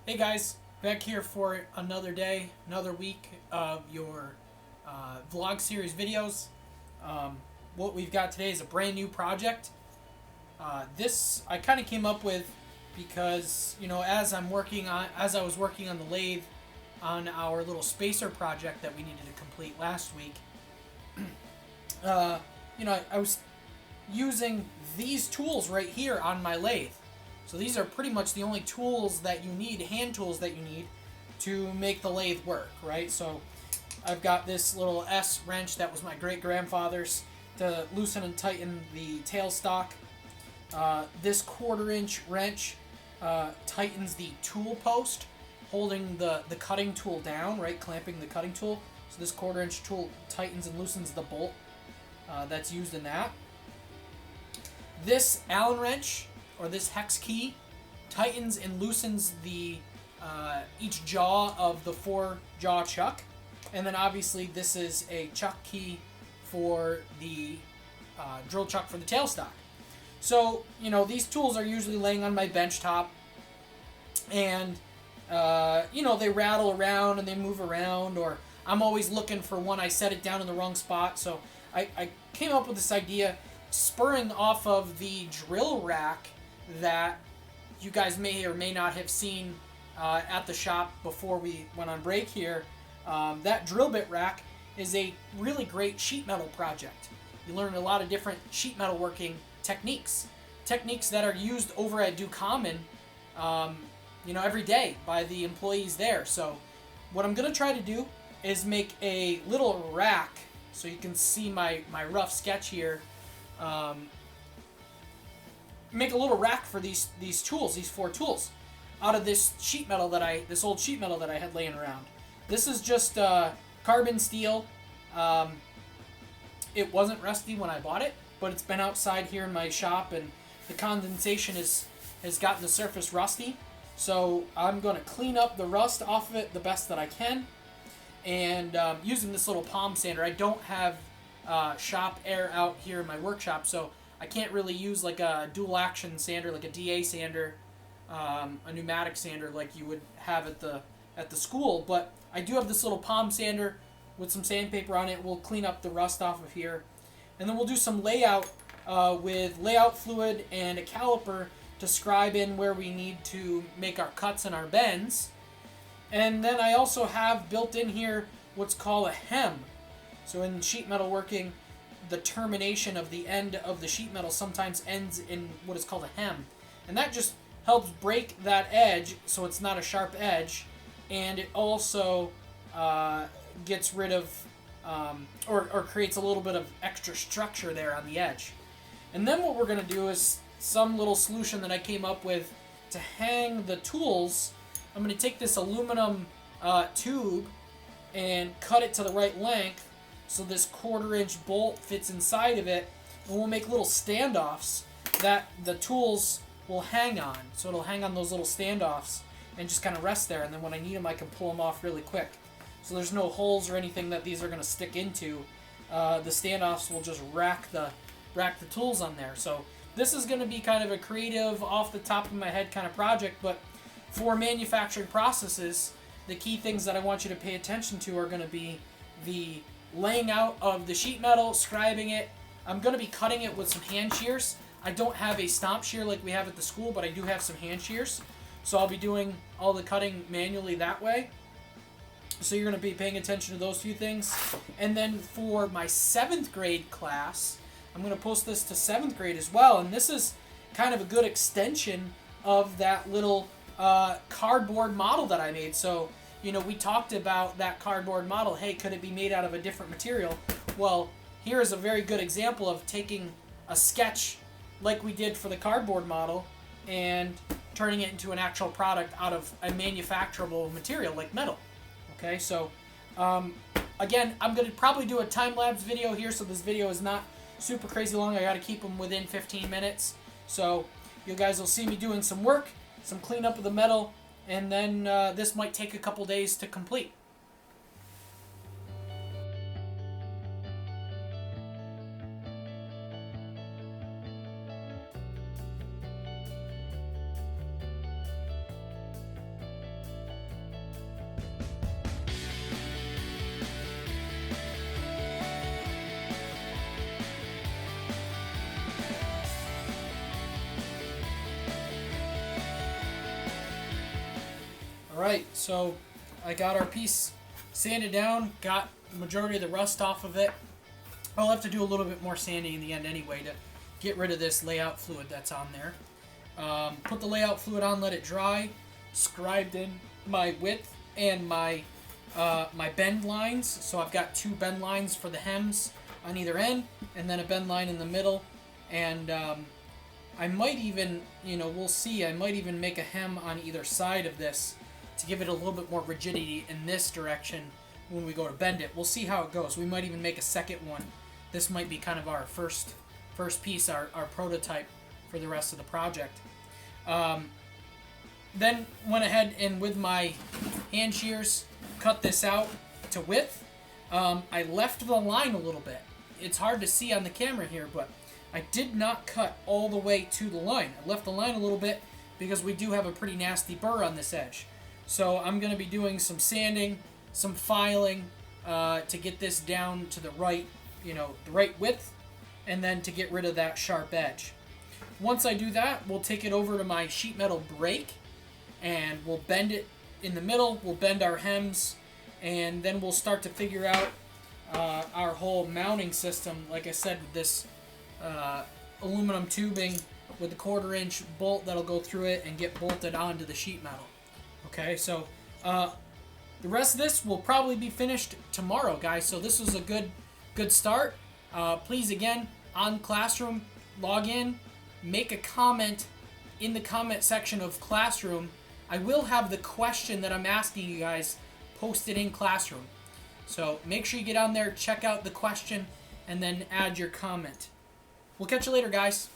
Hey guys, back here for another day, another week of your vlog series videos. Um, what we've got today is a brand new project. This I kind of came up with because as I was working on the lathe on our little spacer project that we needed to complete last week. Uh, I was using these tools right here on my lathe. So these are pretty much the only tools that you need, hand tools that you need to make the lathe work, right? So I've got this little S wrench that was my great grandfather's to loosen and tighten the tailstock. This 1/4 inch wrench tightens the tool post, holding the cutting tool down, right? Clamping the cutting tool. So this 1/4 inch tool tightens and loosens the bolt that's used in that. This Allen wrench, or this hex key, tightens and loosens the each jaw of the 4-jaw chuck. And then obviously this is a chuck key for the drill chuck for the tailstock. So, these tools are usually laying on my bench top, and, they rattle around and they move around, or I'm always looking for one. I set it down in the wrong spot. So I came up with this idea spurring off of the drill rack that you guys may or may not have seen at the shop before we went on break here. That drill bit rack is a really great sheet metal project. You learn a lot of different sheet metal working techniques that are used over at Ducommun, every day by the employees there. So what I'm going to try to do is make a little rack, so you can see my rough sketch here. Make a little rack for these tools, these 4 tools, out of this old sheet metal that I had laying around. This is just carbon steel. It wasn't rusty when I bought it, but it's been outside here in my shop, and the condensation has gotten the surface rusty. So I'm going to clean up the rust off of it the best that I can, and using this little palm sander. I don't have shop air out here in my workshop, so I can't really use like a dual action sander, like a DA sander, a pneumatic sander like you would have at the school. But I do have this little palm sander with some sandpaper on it. We'll clean up the rust off of here, and then we'll do some layout with layout fluid and a caliper to scribe in where we need to make our cuts and our bends. And then I also have built in here what's called a hem. So in sheet metal working, the termination of the end of the sheet metal sometimes ends in what is called a hem. And that just helps break that edge so it's not a sharp edge. And it also gets rid of, or creates a little bit of extra structure there on the edge. And then what we're going to do is some little solution that I came up with to hang the tools. I'm going to take this aluminum tube and cut it to the right length so this 1/4 inch bolt fits inside of it, and we'll make little standoffs that the tools will hang on. So it'll hang on those little standoffs and just kind of rest there, and then when I need them I can pull them off really quick. So there's no holes or anything that these are going to stick into. The standoffs will just rack the tools on there. So this is going to be kind of a creative, off the top of my head kind of project, but for manufacturing processes, the key things that I want you to pay attention to are going to be the laying out of the sheet metal, scribing it. I'm going to be cutting it with some hand shears. I don't have a stomp shear like we have at the school, but I do have some hand shears. So I'll be doing all the cutting manually that way. So you're going to be paying attention to those few things. And then for my 7th grade class, I'm going to post this to 7th grade as well. And this is kind of a good extension of that little cardboard model that I made. So, we talked about that cardboard model. Hey, could it be made out of a different material? Well, here is a very good example of taking a sketch like we did for the cardboard model and turning it into an actual product out of a manufacturable material like metal. Okay, so again, I'm going to probably do a time-lapse video here, so this video is not super crazy long. I got to keep them within 15 minutes. So you guys will see me doing some work, some cleanup of the metal, and then this might take a couple days to complete. Alright, so I got our piece sanded down, got the majority of the rust off of it. I'll have to do a little bit more sanding in the end anyway to get rid of this layout fluid that's on there. Put the layout fluid on, let it dry, scribed in my width and my my bend lines. So I've got 2 bend lines for the hems on either end, and then a bend line in the middle. And I might even, we'll see, I might even make a hem on either side of this to give it a little bit more rigidity in this direction when we go to bend it. We'll see how it goes. We might even make a second one. This might be kind of our first piece, our prototype for the rest of the project. Then went ahead and with my hand shears cut this out to width. I left the line a little bit. It's hard to see on the camera here, but I did not cut all the way to the line. I left the line a little bit because we do have a pretty nasty burr on this edge. So I'm going to be doing some sanding, some filing to get this down to the right, the right width, and then to get rid of that sharp edge. Once I do that, we'll take it over to my sheet metal brake, and we'll bend it in the middle. We'll bend our hems, and then we'll start to figure out our whole mounting system. Like I said, with this aluminum tubing with the 1/4-inch bolt that'll go through it and get bolted onto the sheet metal. Okay, so the rest of this will probably be finished tomorrow, guys. So this was a good start. Please, again, on Classroom, log in, make a comment in the comment section of Classroom. I will have the question that I'm asking you guys posted in Classroom. So make sure you get on there, check out the question, and then add your comment. We'll catch you later, guys.